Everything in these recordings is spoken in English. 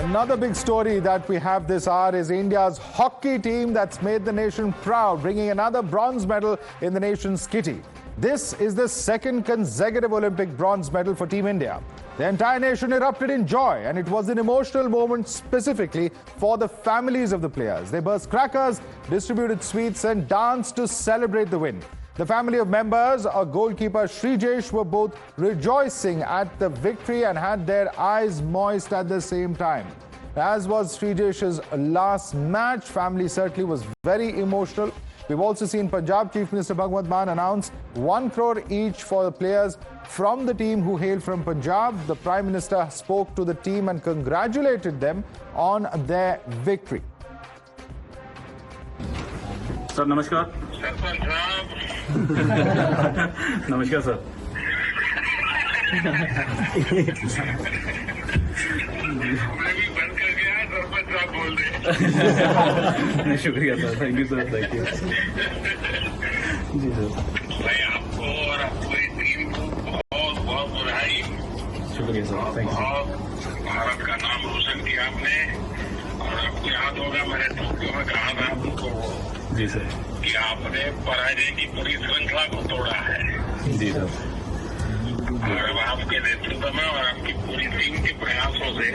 Another big story that we have this hour is India's hockey team that's made the nation proud, bringing another bronze medal in the nation's kitty. This is the second consecutive Olympic bronze medal for Team India. The entire nation erupted in joy, and it was an emotional moment specifically for the families of the players. They burst crackers, distributed sweets, and danced to celebrate the win. The family of members, a goalkeeper Srijesh, were both rejoicing at the victory and had their eyes moist at the same time. As was Srijesh's last match, family certainly was very emotional. We've also seen Punjab Chief Minister Bhagwant Mann announce 1 crore each for the players from the team who hail from Punjab. The Prime Minister spoke to the team and congratulated them on their victory. Sir, namaskar. नमस्कार sir. शुक्रिया sir, thank you sir, thank you. जी sir. मैं आपको और पूरी team को बहुत बहुत बधाई। शुक्रिया सर, थैंक यू। भारत का नाम रोशन किया आपने, और आपको याद होगा मैंने टोक्यो में कहा था आपको जी सर कि आपने पराजय की पूरी श्रृंखला को तोड़ा है। जी सर। और अब आपके नेतृत्व में और आपकी पूरी टीम के प्रयासों से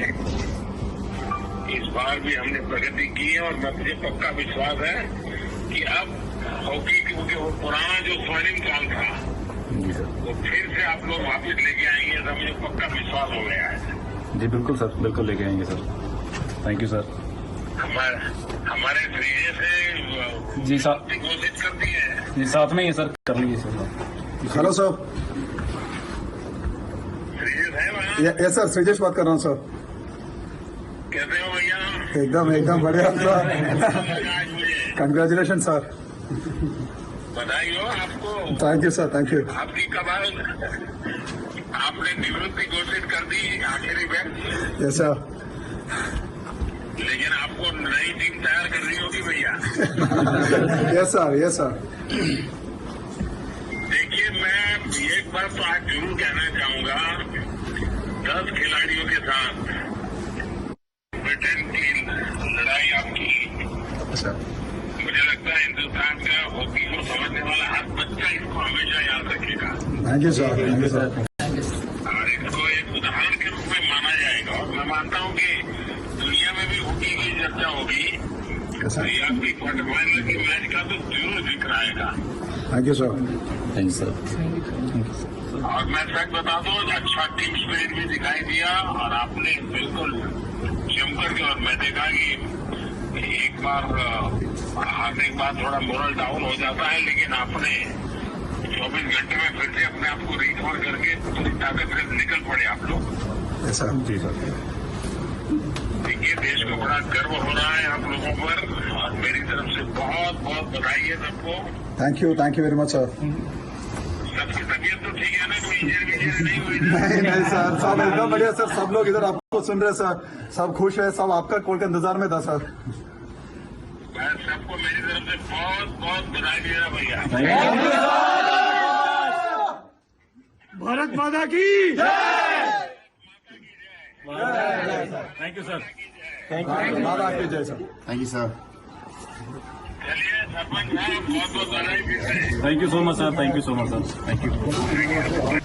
इस बार भी हमने प्रगति की है, और मुझे पक्का विश्वास है कि अब हॉकी क्योंकि वो पुराना जो स्वर्णिम काल था वो फिर से आप लोग वापस लेके आएंगे, तो मुझे पक्का विश्वास हो गया है। जी बिल्कुल सर, बिल्कुल लेके आएंगे सर। Thank you sir. हमारे श्रीजे से जी सर घोषित कर दी है। जी साथ में ही सर, कर लीजिए सर। Hello sir. श्रीजे है वहाँ? यस सर, श्रीजेश बात कर रहा हूँ सर। कैसे हो भैया? एकदम बढ़िया सर। Congratulation sir. बधाई हो आपको। Thank you sir, thank you. आपकी कमाल, आपने निवृत्ति घोषित कर दी आखिरी में। Yes sir. लेकिन आपको नई टीम तैयार करनी होगी भैया। Yes sir, yes sir. देखिए, मैं एक बार तो आज जरूर कहना चाहूंगा, 10 खिलाड़ियों के साथ ब्रिटेन की लड़ाई आपकी, मुझे लगता है हिंदुस्तान का हॉकी को समझने वाला हर बच्चा इसको हमेशा याद रखेगा। Thank you sir, thank you sir. और इसको एक उदाहरण के रूप में माना जाएगा, और मैं मानता हूँ कि दुनिया में भी हॉकी की चर्चा होगी तो ये आपकी क्वार्टर फाइनल की मैच का तो जरूर जिक्र आएगा। Thank you sir. Thank you sir. और मैं सच बता दूं, अच्छा टीम स्पिरिट भी दिखाई दिया, और आपने बिल्कुल जमकर के, और मैं देखा कि एक बार हारने के बाद थोड़ा मोरल डाउन हो जाता है, लेकिन आपने 24 घंटे में फिर से अपने आप को रिकवर करके पूरी ताकत से निकल पड़े आप लोग। Yes sir. जी सर। देखिए, देश को बड़ा गर्व हो रहा है आप लोगों पर, और मेरी तरफ से बहुत बहुत बधाई है सबको। Thank you very much sir. सबकी तबीयत तो ठीक है ना? कोई इंजरी नहीं हुई? नहीं सर, सब एकदम बढ़िया सर। सब लोग इधर आपको सुन रहे सर, सब खुश है, सब आपका कॉल के इंतजार में था सर। मैं सबको मेरी तरफ से बहुत बहुत बधाई दे रहा भैया। भारत माता की thank you sir. Thank you. माता की जय सर। Thank you sir. चलिए सरपंच साहब, बहुत बहुत बधाई देते हैं। Thank you so much sir, thank you so much sir, thank you.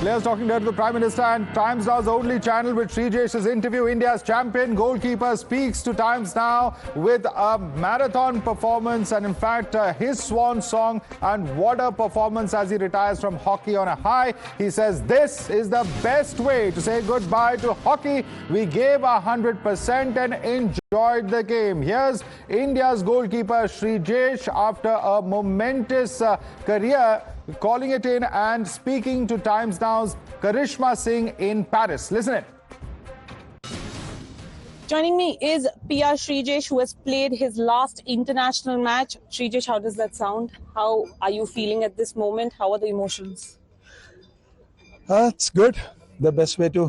Players talking there to the Prime Minister, and Times Now's only channel with Srijesh's interview. India's champion goalkeeper speaks to Times Now with a marathon performance, and in fact his swan song, and what a performance as he retires from hockey on a high. He says this is the best way to say goodbye to hockey. We gave 100% and enjoyed the game. Here's India's goalkeeper Srijesh after a momentous career, calling it in and speaking to Times Now's Karishma Singh in Paris. Listen in. Joining me is P.R. Srijesh, who has played his last international match. Srijesh, how does that sound? How are you feeling at this moment? How are the emotions? It's good. The best way to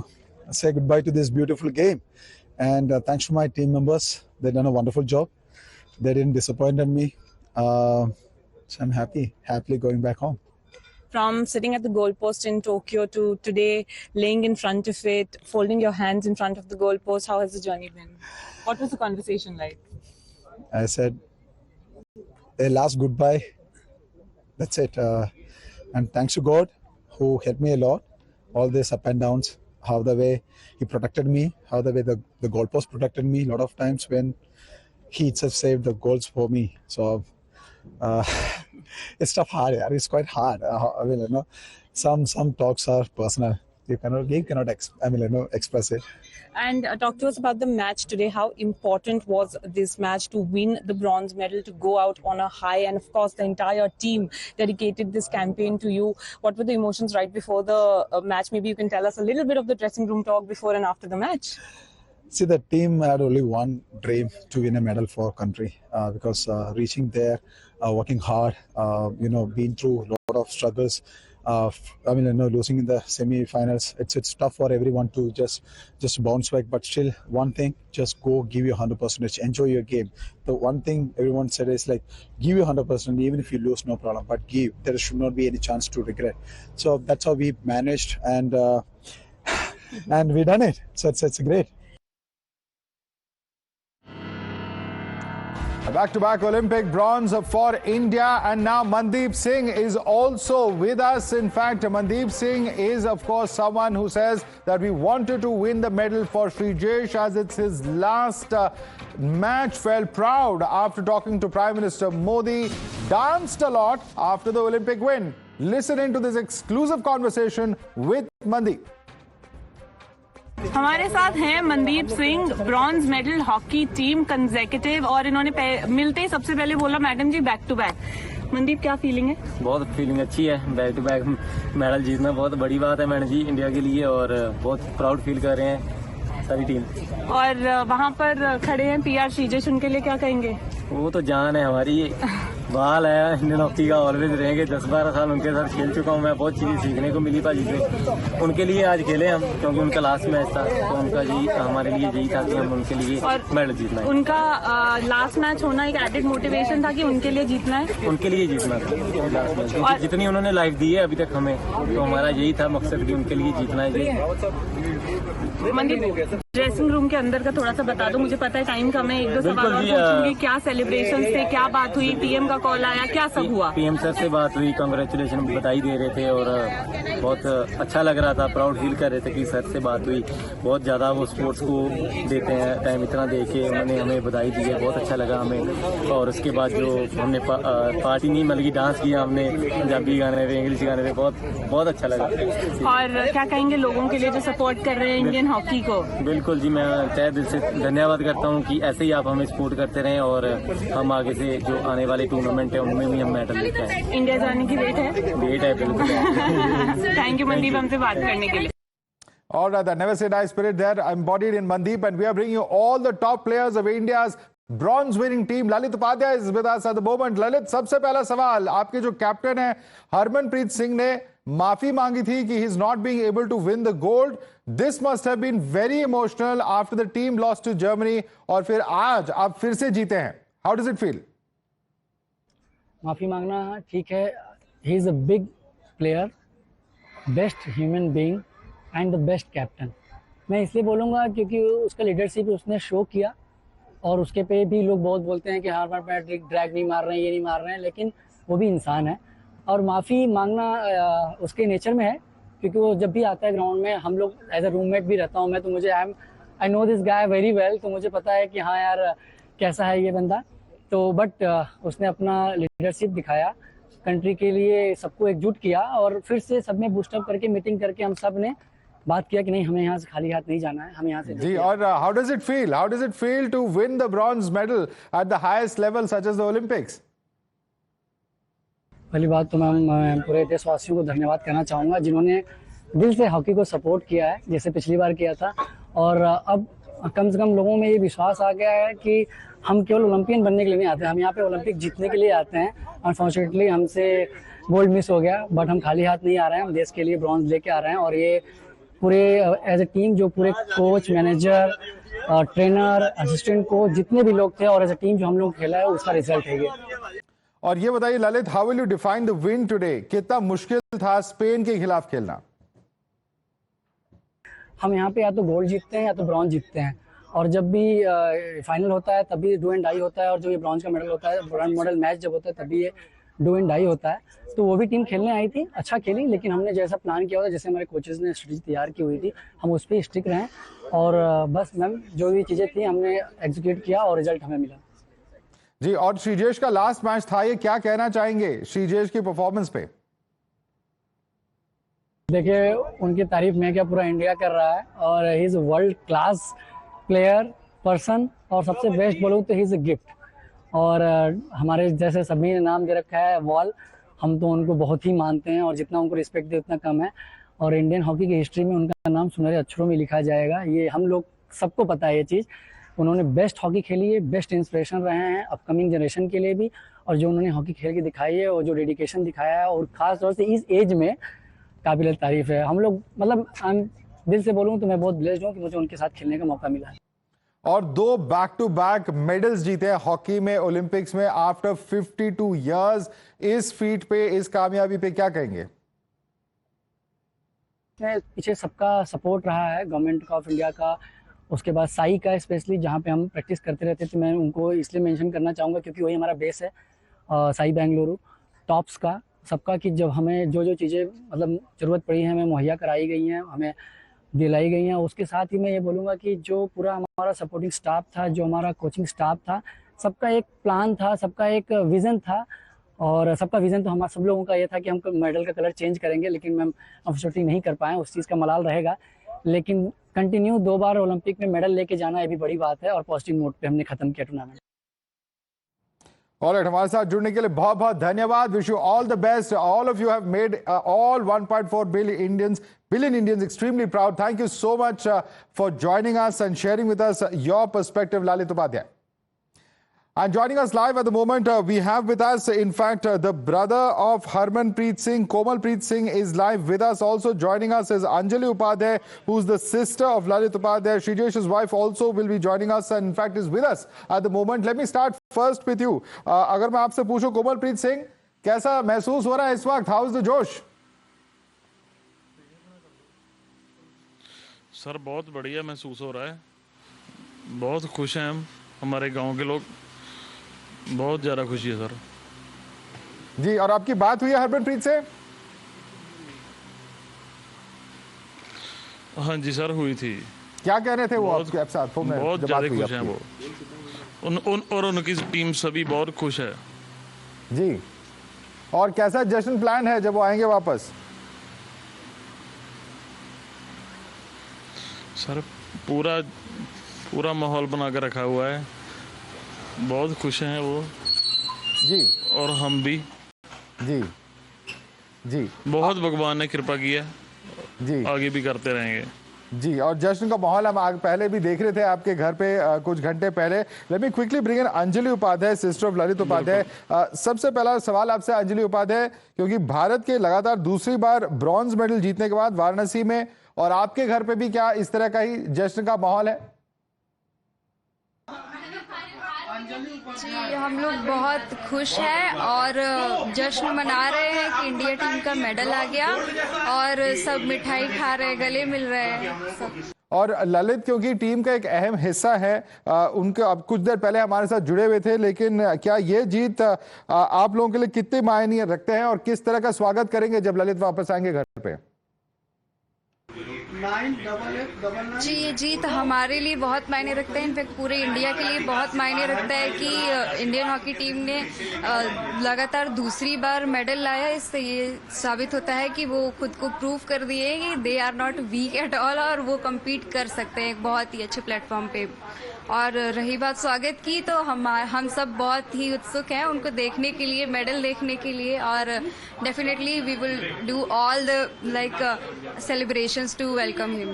say goodbye to this beautiful game. And thanks to my team members. They've done a wonderful job. They didn't disappoint me. So I'm happily going back home. From sitting at the goalpost in Tokyo to today laying in front of it, folding your hands in front of the goalpost, how has the journey been? What was the conversation like? I said a last goodbye. That's it. And thanks to God who helped me a lot. All this up and downs, how the way he protected me, how the way the goalpost protected me. A lot of times when he itself saved the goals for me. So it's tough, hard. Yeah. It's quite hard. I mean, you know, some talks are personal. You cannot express it. And talk to us about the match today. How important was this match to win the bronze medal, to go out on a high? And of course, the entire team dedicated this campaign to you. What were the emotions right before the match? Maybe you can tell us a little bit of the dressing room talk before and after the match. See, the team had only one dream, to win a medal for country, because reaching there, working hard, been through a lot of struggles. Losing in the semi-finals, it's tough for everyone to just bounce back. But still, one thing, just go, give your 100%, enjoy your game. The one thing everyone said is like, give your 100%, even if you lose, no problem. But give. There should not be any chance to regret. So that's how we managed, and we done it. So it's great. Back-to-back Olympic bronze for India, and now Mandeep Singh is also with us. In fact, Mandeep Singh is, of course, someone who says that we wanted to win the medal for Shrijesh as it's his last match. Felt proud after talking to Prime Minister Modi. Danced a lot after the Olympic win. Listen into this exclusive conversation with Mandeep. हमारे साथ हैं Mandeep Singh, bronze medal hockey team consecutive, और इन्होंने मिलते ही सबसे पहले बोला मैडम जी बैक टू बैक। मनदीप, क्या फीलिंग है? बहुत फीलिंग अच्छी है। बैक टू बैक मेडल जीतना बहुत बड़ी बात है मैडम जी इंडिया के लिए, और बहुत प्राउड फील कर रहे हैं सारी टीम। और वहाँ पर खड़े हैं पीआर श्रीजेश, उनके लिए क्या कहेंगे? वो तो जान है हमारी, बाल है इंडियन हॉकी का, ऑलवेज रहेंगे। 10-12 साल उनके साथ खेल चुका हूँ मैं, बहुत चीजें सीखने को मिली भाजी से। उनके लिए आज खेले हम, क्योंकि उनका लास्ट मैच था, तो उनका जी हमारे लिए यही था कि हम उनके लिए मेडल जीतना है। उनका लास्ट मैच होना एक एडेड मोटिवेशन था कि उनके लिए जीतना है, उनके लिए जीतना था लास्ट मैच, क्योंकि जितनी उन्होंने लाइफ दी है अभी तक हमें, तो हमारा यही था मकसद कि उनके लिए जीतना है। मनदीप, ड्रेसिंग रूम के अंदर का थोड़ा सा बता दो, मुझे पता है टाइम कम है, 1-2 सवाल और पूछूंगी। क्या सेलिब्रेशन थे, क्या बात हुई, पीएम का कॉल आया, क्या सब हुआ? पीएम सर से बात हुई, कांग्रेचुलेशन बधाई दे रहे थे, और बहुत अच्छा लग रहा था, प्राउड फील कर रहे थे कि सर से बात हुई। बहुत ज़्यादा वो स्पोर्ट्स को देते हैं टाइम, इतना दे के उन्होंने हमें बधाई दी है, बहुत अच्छा लगा हमें। और उसके बाद जो हमने पार्टी नहीं मतलब कि डांस किया हमने, पंजाबी गाने पे, इंग्लिश गाने पे, बहुत अच्छा लगा। और क्या कहेंगे लोगों के लिए जो सपोर्ट कर रहे हैं इंडियन हॉकी को? बिल्कुल जी, मैं तहे दिल से धन्यवाद करता हूँ कि ऐसे ही आप हमें सपोर्ट करते रहें, और हम आगे से जो आने वाले टूर्नामेंट है उनमें भी हम मेडल लेकर आए। इंडिया जाने की वेट है बिल्कुल। थैंक यू मनदीप हमसे बात करने के लिए। All right, that never say die spirit there embodied in Mandeep, and we are bringing you all the top players of India's bronze winning team. Lalit Upadhyay is with us at the moment. Lalit, सबसे पहला सवाल, आपके जो captain है हरमनप्रीत सिंह ने माफी मांगी थी कि he is not being able to win the gold. This must have been very emotional after the team lost to Germany, और फिर आज आप फिर से जीते हैं. How does it feel? माफ़ी मांगना ठीक है। He is a big player, best human being and the best captain. मैं इसलिए बोलूँगा क्योंकि उसका लीडरशिप उसने शो किया, और उसके पे भी लोग बहुत बोलते हैं कि हार बार पैट्रिक ड्रैग नहीं मार रहे हैं, ये नहीं मार रहे हैं, लेकिन वो भी इंसान है, और माफ़ी मांगना उसके नेचर में है। क्योंकि वो जब भी आता है ग्राउंड में, हम लोग एज अ रूममेट भी रहता हूँ मैं, तो मुझे I know this guy very well, तो मुझे पता है कि हाँ यार कैसा है ये बंदा। तो बट उसने अपना लीडरशिप दिखाया, कंट्री के लिए सबको एकजुट किया, और फिर से सब में बूस्टअप करके मीटिंग करके हम सब ने बात किया कि नहीं, हमें यहाँ से खाली हाथ नहीं जाना है, हमें यहाँ से जी। और how does it feel to win the bronze medal at the highest level such as the Olympics? पहली बात तो मैं पूरे देशवासियों को धन्यवाद करना चाहूँगा जिन्होंने दिल से हॉकी को सपोर्ट किया है, जैसे पिछली बार किया था। और अब कम से कम लोगों में ये विश्वास आ गया है कि हम केवल ओलंपियन बनने के लिए नहीं आते, हम यहाँ पे ओलंपिक जीतने के लिए आते हैं। अनफॉर्चुनेटली हमसे गोल्ड मिस हो गया, बट हम खाली हाथ नहीं आ रहे हैं, हम देश के लिए ब्रॉन्ज लेके आ रहे हैं। और ये पूरे एज ए टीम, जो पूरे coach, manager, trainer, assistant coach, जितने भी लोग थे, और एज ए टीम जो हम लोग खेला है, उसका रिजल्ट है ये। और ये बताइए Lalit, how will you define the win today? कितना मुश्किल था स्पेन के खिलाफ खेलना? हम यहाँ पे या तो गोल्ड जीतते हैं या तो ब्रॉन्ज जीतते हैं, और जब भी फाइनल होता है तब भी डू एंड डाई होता है, और जब ये ब्रॉन्ज का मेडल होता है, ब्रॉन्ज मेडल मैच जब होता है तब भी ये डू एंड डाई होता है। तो वो भी टीम खेलने आई थी, अच्छा खेली, लेकिन हमने जैसा प्लान किया हुआ था, जैसे हमारे कोचेस ने स्ट्रेटजी तैयार की हुई थी, हम उस पर स्टिक रहें, और बस मैम जो भी चीज़ें थी हमने एग्जीक्यूट किया और रिजल्ट हमें मिला। जी, और श्रीजेश का लास्ट मैच था, ये क्या कहना चाहेंगे श्रीजेश की परफॉर्मेंस पे? देखिए, उनकी तारीफ मैं क्या, पूरा इंडिया कर रहा है, और he is world class player person, और सबसे बेस्ट बोलूँ तो ही इज़ अ गिफ्ट। और हमारे जैसे सभी ने नाम दे रखा है वॉल, हम तो उनको बहुत ही मानते हैं, और जितना उनको रिस्पेक्ट दे उतना कम है, और इंडियन हॉकी की हिस्ट्री में उनका नाम सुनहरे अक्षरों में लिखा जाएगा, ये हम लोग सबको पता है ये चीज़। उन्होंने बेस्ट हॉकी खेली है, बेस्ट इंस्पिरेशन रहे हैं अपकमिंग जनरेशन के लिए भी, और जो उन्होंने हॉकी खेल के दिखाई है और जो डेडिकेशन दिखाया है, और ख़ास तौर से इस एज में काबिल तारीफ है। हम लोग मतलब दिल से बोलूँ तो मैं बहुत ब्लेस्ड हूँ कि मुझे उनके साथ खेलने का मौका मिला है। और 2 बैक टू बैक मेडल्स जीते हैं हॉकी में ओलंपिक्स में आफ्टर 52 इयर्स। इस फीट पे, इस कामयाबी पे क्या कहेंगे? पीछे सबका सपोर्ट रहा है, गवर्नमेंट ऑफ इंडिया का, उसके बाद साई का, स्पेशली जहाँ पे हम प्रैक्टिस करते रहते थे। मैं उनको इसलिए मेंशन करना चाहूँगा क्योंकि वही हमारा बेस है, साई बेंगलुरु टॉप्स का, सबका, कि जब हमें जो जो चीज़ें मतलब ज़रूरत पड़ी है हमें मुहैया कराई गई हैं, हमें दिलाई गई हैं। उसके साथ ही मैं ये बोलूँगा कि जो पूरा हमारा सपोर्टिंग स्टाफ था, जो हमारा कोचिंग स्टाफ था, सबका एक प्लान था, सबका एक विज़न था, और सबका विज़न तो हमारा सब लोगों का ये था कि हम मेडल का कलर चेंज करेंगे, लेकिन मैम अनफॉर्चुनेटली नहीं कर पाए, उस चीज़ का मलाल रहेगा। लेकिन कंटिन्यू 2 बार ओलंपिक में मेडल लेके जाना ये भी बड़ी बात है, और पॉजिटिव नोट पे हमने खत्म किया टूर्नामेंट। ऑलराइट, हमारे साथ जुड़ने के लिए बहुत बहुत धन्यवाद। Wish you all the best. All of you have made all 1.4 billion Indians extremely proud. Thank you so much for joining us and sharing with us your perspective, Lalit Upadhyay. And joining us live at the moment, we have with us, in fact, the brother of Harmanpreet Singh, Komalpreet Singh, is live with us. Also joining us is Anjali Upadhyay, who's the sister of Lalit Upadhyay. Shrijesh's wife also will be joining us and in fact is with us at the moment. Let me start first with you. अगर मैं आपसे पूछूं, कोमलप्रीत सिंह, कैसा महसूस हो रहा है इस वक्त? हाउ इज द जोश? सर बहुत बढ़िया महसूस हो रहा है, बहुत खुश हैं हम, हमारे गांव के लोग, बहुत ज़्यादा खुशी है सर जी। और आपकी बात हुई है हरमनप्रीत से? हाँ जी सर, हुई थी। क्या कह रहे थे वो आपके साथ? बहुत ज़्यादा खुश हैं वो, और उनकी टीम सभी बहुत खुश है जी। और कैसा जश्न प्लान है जब वो आएंगे वापस? सर पूरा माहौल बना कर रखा हुआ है, बहुत खुश हैं वो जी, और हम भी जी जी। बहुत भगवान ने कृपा की है जी, आगे भी करते रहेंगे जी। और जश्न का माहौल हम पहले भी देख रहे थे आपके घर पे कुछ घंटे पहले। Let me quickly bring in Anjali Upadhyay, sister of Lalit Upadhyay. सबसे पहला सवाल आपसे अंजलि उपाध्याय, क्योंकि भारत के लगातार दूसरी बार ब्रॉन्ज मेडल जीतने के बाद वाराणसी में और आपके घर पे भी क्या इस तरह का ही जश्न का माहौल है? जी, हम लोग बहुत खुश हैं और जश्न मना रहे हैं कि इंडिया टीम का मेडल आ गया, और सब मिठाई खा रहे हैं, गले मिल रहे हैं सब। और ललित क्योंकि टीम का एक अहम हिस्सा है, उनके अब कुछ देर पहले हमारे साथ जुड़े हुए थे, लेकिन क्या ये जीत आप लोगों के लिए कितने मायने रखते हैं और किस तरह का स्वागत करेंगे जब ललित वापस आएंगे घर पे? जी, ये जीत हमारे लिए बहुत मायने रखता है, इनफैक्ट पूरे इंडिया के लिए बहुत मायने रखता है कि इंडियन हॉकी टीम ने लगातार दूसरी बार मेडल लाया। इससे ये साबित होता है कि वो खुद को प्रूव कर दिए कि they are not weak at all, और वो कम्पीट कर सकते हैं एक बहुत ही अच्छे प्लेटफॉर्म पे। और रही बात स्वागत की, तो हम सब बहुत ही उत्सुक हैं उनको देखने के लिए, मेडल देखने के लिए, और definitely we will do all the celebrations to welcome him.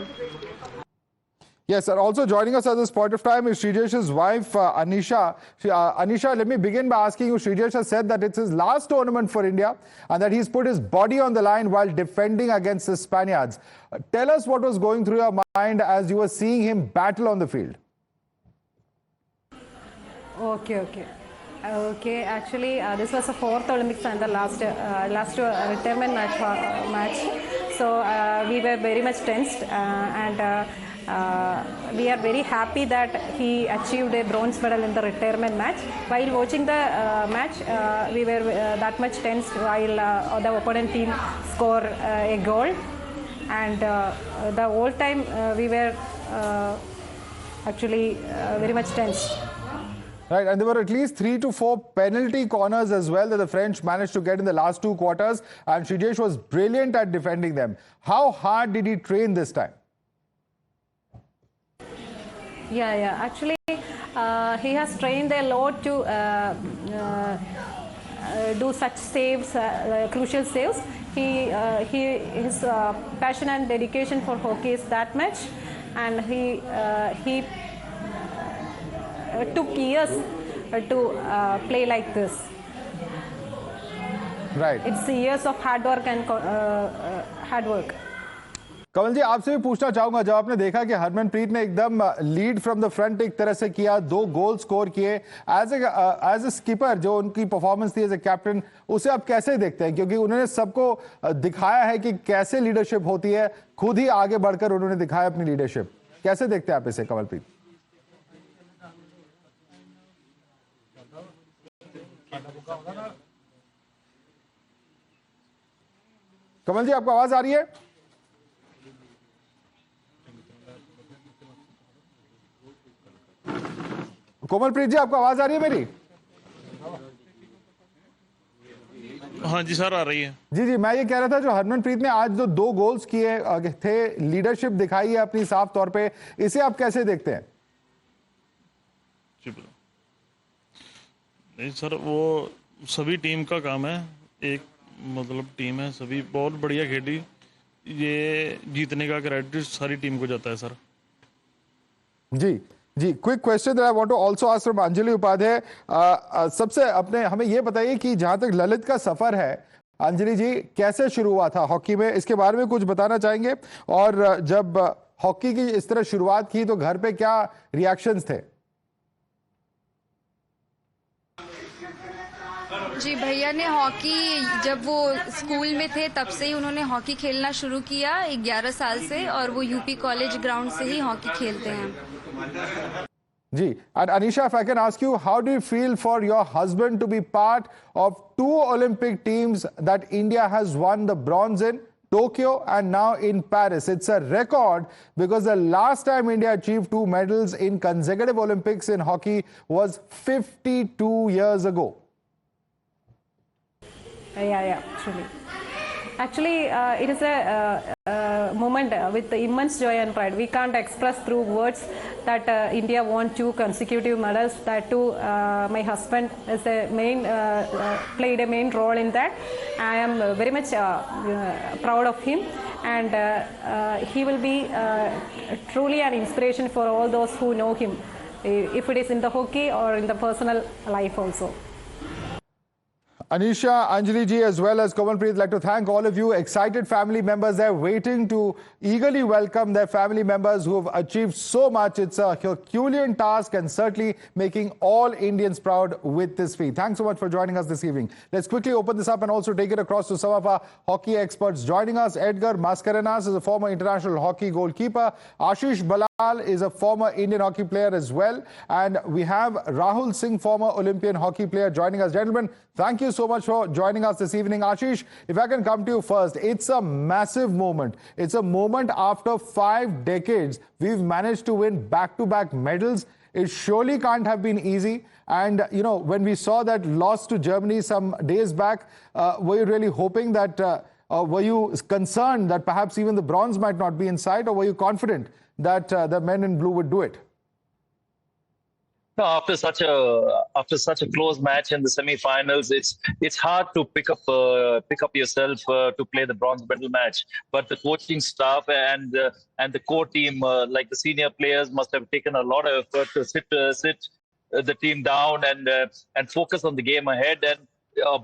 Yes, sir. Also joining us at this point of time is Shrijesh's wife, Anisha. Anisha, let me begin by asking you, Shrijesh has said that it's his last tournament for India and that he's put his body on the line while defending against the Spaniards. Tell us what was going through your mind as you were seeing him battle on the field. Okay. Okay, actually, this was the fourth Olympics and the last retirement match. So we were very much tensed, and we are very happy that he achieved a bronze medal in the retirement match. While watching the match, we were that much tensed while the opponent team score a goal, and the whole time we were actually very much tensed. Right, and there were at least 3 to 4 penalty corners as well that the French managed to get in the last 2 quarters, and Srijesh was brilliant at defending them. How hard did he train this time? Yeah. Actually, he has trained a lot to do such saves, crucial saves. His passion and dedication for hockey is that much, and he took years to play like this. Right. It's years of hard work and hard work. कमल जी, आपसे भी पूछना चाहूंगा, जब आपने देखा कि हरमनप्रीत ने एकदम लीड फ्रॉम द फ्रंट एक तरह से किया, 2 गोल स्कोर किए, एज ए स्कीपर जो उनकी परफॉर्मेंस थी एज ए कैप्टन, उसे आप कैसे देखते हैं? क्योंकि उन्होंने सबको दिखाया है कि कैसे लीडरशिप होती है, खुद ही आगे बढ़कर उन्होंने दिखाया अपनी लीडरशिप. कैसे देखते हैं आप इसे, कमलप्रीत? कमल जी, आपको आवाज आ रही है? कोमलप्रीत जी, आपको आवाज आ रही है मेरी? हाँ जी सर, आ रही है. जी, मैं ये कह रहा था, जो हरमनप्रीत ने आज जो 2 गोल्स किए थे, लीडरशिप दिखाई है अपनी साफ तौर पे, इसे आप कैसे देखते हैं? नहीं सर, वो सभी टीम का काम है, एक मतलब टीम है, सभी बहुत बढ़िया खेली, ये जीतने का क्रेडिट सारी टीम को जाता है सर. जी, quick question that I want to also ask from Anjali Upadhyay. सबसे अपने हमें ये बताइए कि जहां तक ललित का सफर है, अंजलि जी, कैसे शुरू हुआ था हॉकी में, इसके बारे में कुछ बताना चाहेंगे? और जब हॉकी की इस तरह शुरुआत की तो घर पे क्या रिएक्शंस थे? जी, भैया ने हॉकी जब वो स्कूल में थे तब से ही उन्होंने हॉकी खेलना शुरू किया 11 साल से, और वो यूपी कॉलेज ग्राउंड से ही हॉकी खेलते हैं. जी, and Anisha, if I can ask you, how do you feel for your husband to be part of 2 Olympic teams that India has won the bronze in? Tokyo and now in Paris. It's a record because the last time India achieved 2 medals in consecutive Olympics in hockey was 52 years ago. Yeah, actually it is a moment with immense joy and pride. We can't express through words that India won 2 consecutive medals. That too, my husband is played a main role in that. I am very much proud of him, and he will be truly an inspiration for all those who know him, if it is in the hockey or in the personal life also. Anisha, Anjali ji, as well as Komalpreet, I'd like to thank all of you. Excited family members, they're waiting to eagerly welcome their family members who have achieved so much. It's a Herculean task and certainly making all Indians proud with this feat. Thanks so much for joining us this evening. Let's quickly open this up and also take it across to some of our hockey experts. Joining us, Edgar Mascarenhas is a former international hockey goalkeeper. Ashish Balal is a former Indian hockey player as well. And we have Rahul Singh, former Olympian hockey player, joining us. Gentlemen, thank you so much for joining us this evening. Ashish, if I can come to you first, it's a massive moment. It's a moment after 5 decades. We've managed to win back-to-back medals. It surely can't have been easy. And, you know, when we saw that loss to Germany some days back, were you really hoping that, were you concerned that perhaps even the bronze might not be in sight, or were you confident that the men in blue would do it? No, after such a close match in the semi-finals, it's hard to pick up yourself to play the bronze medal match. But the coaching staff and the core team, like the senior players, must have taken a lot of effort to sit the team down and focus on the game ahead. And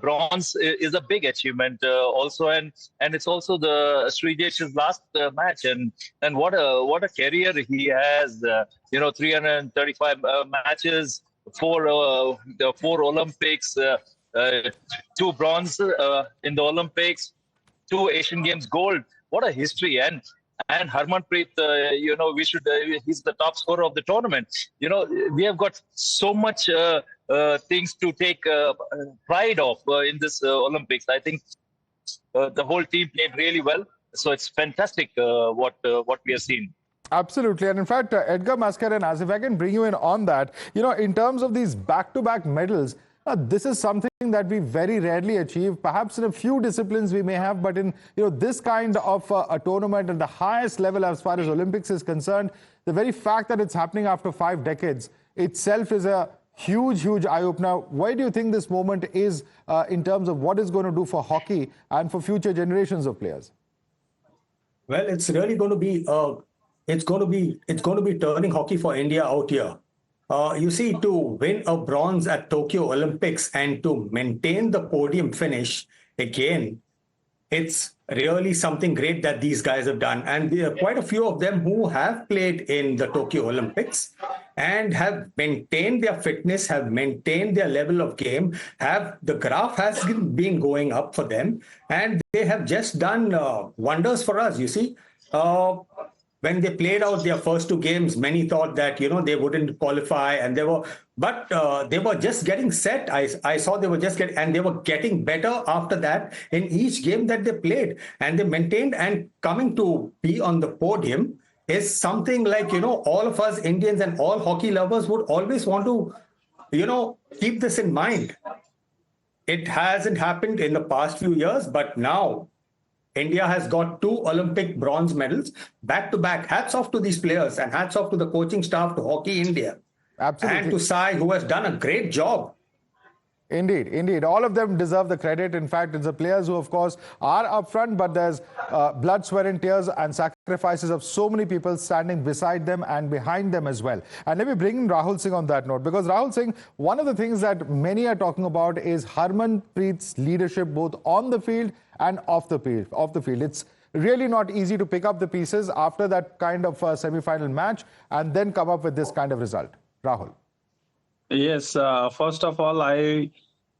bronze is a big achievement also, and it's also the Srijesh's last match, and what a career he has. 335 matches, four Olympics, 2 bronze in the Olympics, 2 Asian Games gold. What a history! And Harmanpreet, we should. He's the top scorer of the tournament. We have got so much things to take pride of in this Olympics. I think the whole team played really well. So it's fantastic what we have seen. Absolutely. And in fact, Edgar Mascarenhas, if I can bring you in on that, in terms of these back-to-back medals, this is something that we very rarely achieve. Perhaps in a few disciplines we may have, but in this kind of a tournament at the highest level as far as Olympics is concerned, the very fact that it's happening after 5 decades itself is a huge eye-opener. Why do you think this moment is in terms of what it's going to do for hockey and for future generations of players? Well, it's really going to be it's going to be turning hockey for India out here. You see, to win a bronze at Tokyo Olympics and to maintain the podium finish again, it's really something great that these guys have done. And there are quite a few of them who have played in the Tokyo Olympics and have maintained their fitness, have maintained their level of game, the graph has been going up for them, and they have just done wonders for us, you see. When they played out their first 2 games, many thought that, they wouldn't qualify, and they were just getting set. I saw they were just and they were getting better after that in each game that they played, and they maintained, and coming to be on the podium is something like, all of us Indians and all hockey lovers would always want to, keep this in mind. It hasn't happened in the past few years, but now India has got 2 Olympic bronze medals back to back. Hats off to these players and hats off to the coaching staff, to Hockey India. Absolutely. And to Sai, who has done a great job. Indeed. All of them deserve the credit. In fact, it's the players who, of course, are up front, but there's blood, sweat and tears and sacrifices of so many people standing beside them and behind them as well. And let me bring in Rahul Singh on that note, because Rahul Singh, one of the things that many are talking about is Harmanpreet's leadership both on the field and off the field. It's really not easy to pick up the pieces after that kind of semi-final match and then come up with this kind of result. Rahul. Yes, first of all, I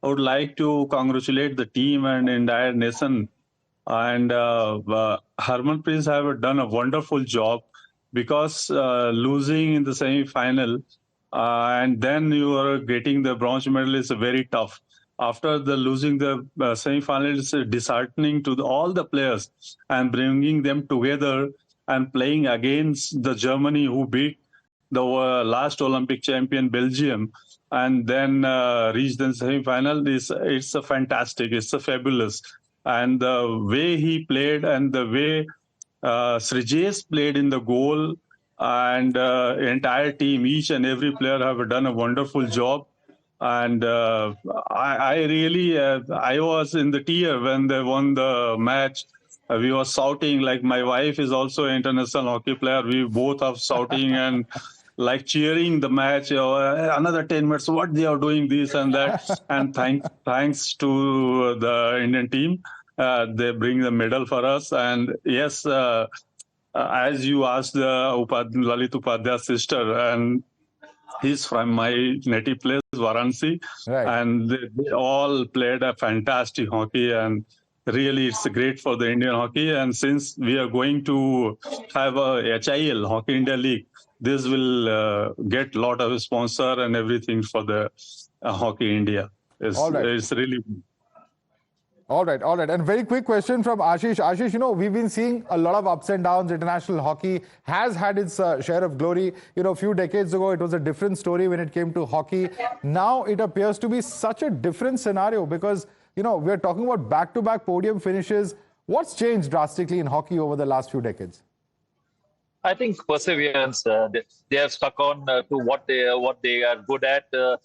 would like to congratulate the team and entire nation. And Harmanpreet have done a wonderful job, because losing in the semi-final and then you are getting the bronze medal is very tough. After losing the semi-final, it's disheartening to all the players, and bringing them together and playing against the Germany, who beat the last Olympic champion Belgium, and then reached the semi-final. It's a fantastic, it's a fabulous. And the way he played and the way Srijesh played in the goal, and entire team, each and every player have done a wonderful job. And I really, I was in the tear when they won the match. We were shouting, like my wife is also an international hockey player. We both are shouting and like cheering the match. Another 10 minutes, what they are doing, this and that. And thanks to the Indian team, they bring the medal for us. And yes, as you asked, Lalit Upadhyay's sister, and he's from my native place, Varanasi, right. And they all played a fantastic hockey, and really it's great for the Indian hockey. And since we are going to have a HIL, Hockey India League, this will get a lot of sponsor and everything for the Hockey India. It's really... All right. And very quick question from Ashish. Ashish, we've been seeing a lot of ups and downs. International hockey has had its share of glory. A few decades ago, it was a different story when it came to hockey. Now it appears to be such a different scenario, because, we're talking about back-to-back podium finishes. What's changed drastically in hockey over the last few decades? I think perseverance. They have stuck on to what they are good at. A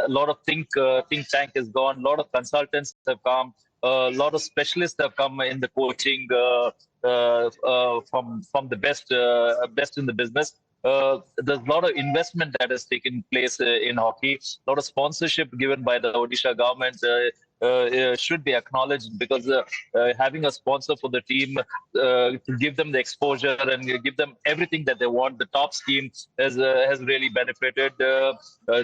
lot of think tank has gone. A lot of consultants have come. A lot of specialists have come in the coaching from the best in the business. There's a lot of investment that has taken place in hockey. A lot of sponsorship given by the Odisha government. should be acknowledged, because having a sponsor for the team to give them the exposure and give them everything that they want, the top scheme has really benefited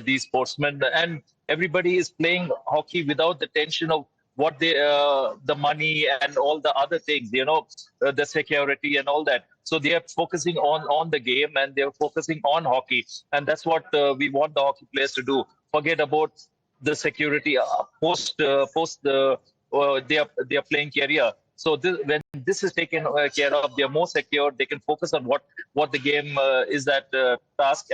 these sportsmen, and everybody is playing hockey without the tension of what the money and all the other things, the security and all that. So they are focusing on the game, and they're focusing on hockey, and that's what we want the hockey players to do. Forget about the security post their playing career. So when this is taken care of, they are more secure. They can focus on what the game is, that task,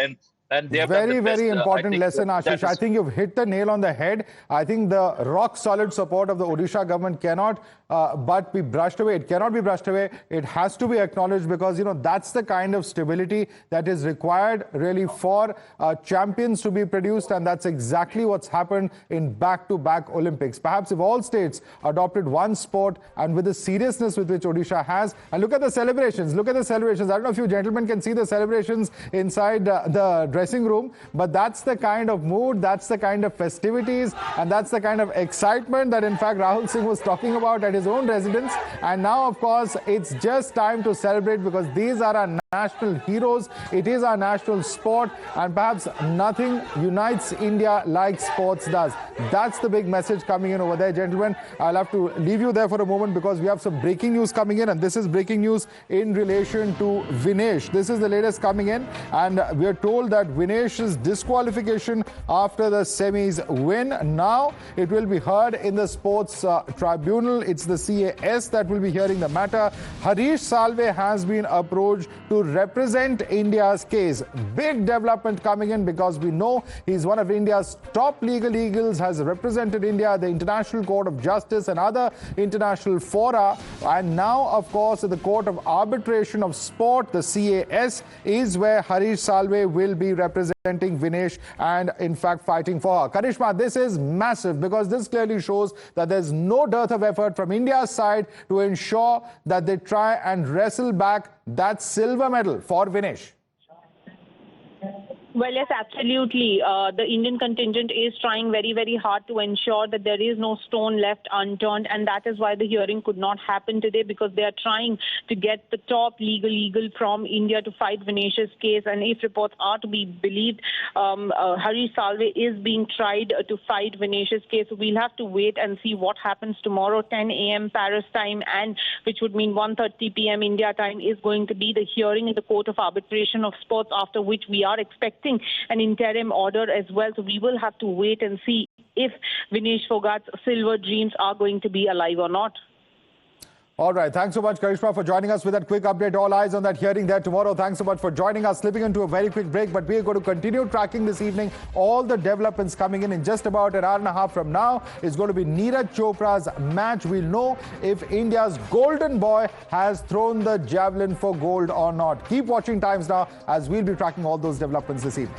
and they have very, very best, important lesson, Ashish. I think you've hit the nail on the head. I think the rock-solid support of the Odisha government cannot but be brushed away. It cannot be brushed away. It has to be acknowledged, because, that's the kind of stability that is required really for champions to be produced, and that's exactly what's happened in back-to-back Olympics. Perhaps if all states adopted one sport, and with the seriousness with which Odisha has, and look at the celebrations. I don't know if you gentlemen can see the celebrations inside the dressing room, but that's the kind of mood, that's the kind of festivities, and that's the kind of excitement that in fact Rahul Singh was talking about at his own residence. And now, of course, it's just time to celebrate, because these are our national heroes. It is our national sport, and perhaps nothing unites India like sports does. That's the big message coming in over there, gentlemen. I'll have to leave you there for a moment, because we have some breaking news coming in, and this is breaking news in relation to Vinesh. This is the latest coming in, and we are told that Vinesh's disqualification after the semis win. Now it will be heard in the sports tribunal. It's the CAS that will be hearing the matter. Harish Salve has been approached to represent India's case. Big development coming in, because we know he's one of India's top legal eagles, has represented India at the International Court of Justice and other international fora. And now, of course, the Court of Arbitration of Sport, the CAS, is where Harish Salve will be representing Vinesh and, in fact, fighting for her. Karishma, this is massive, because this clearly shows that there's no dearth of effort from India's side to ensure that they try and wrestle back that silver medal for Vinesh. Well, yes, absolutely. The Indian contingent is trying very, very hard to ensure that there is no stone left unturned, and that is why the hearing could not happen today, because they are trying to get the top legal eagle from India to fight Vinesh's case. And if reports are to be believed, Harish Salve is being tried to fight Vinesh's case. So we'll have to wait and see what happens tomorrow, 10 a.m. Paris time, and which would mean 1:30 p.m. India time is going to be the hearing in the Court of Arbitration of Sports, after which we are expecting an interim order as well. So we will have to wait and see if Vinesh Phogat's silver dreams are going to be alive or not. All right. Thanks so much, Karishma, for joining us with that quick update. All eyes on that hearing there tomorrow. Thanks so much for joining us. Slipping into a very quick break, but we are going to continue tracking this evening all the developments coming in just about an hour and a half from now. It's going to be Neeraj Chopra's match. We'll know if India's golden boy has thrown the javelin for gold or not. Keep watching Times Now, as we'll be tracking all those developments this evening.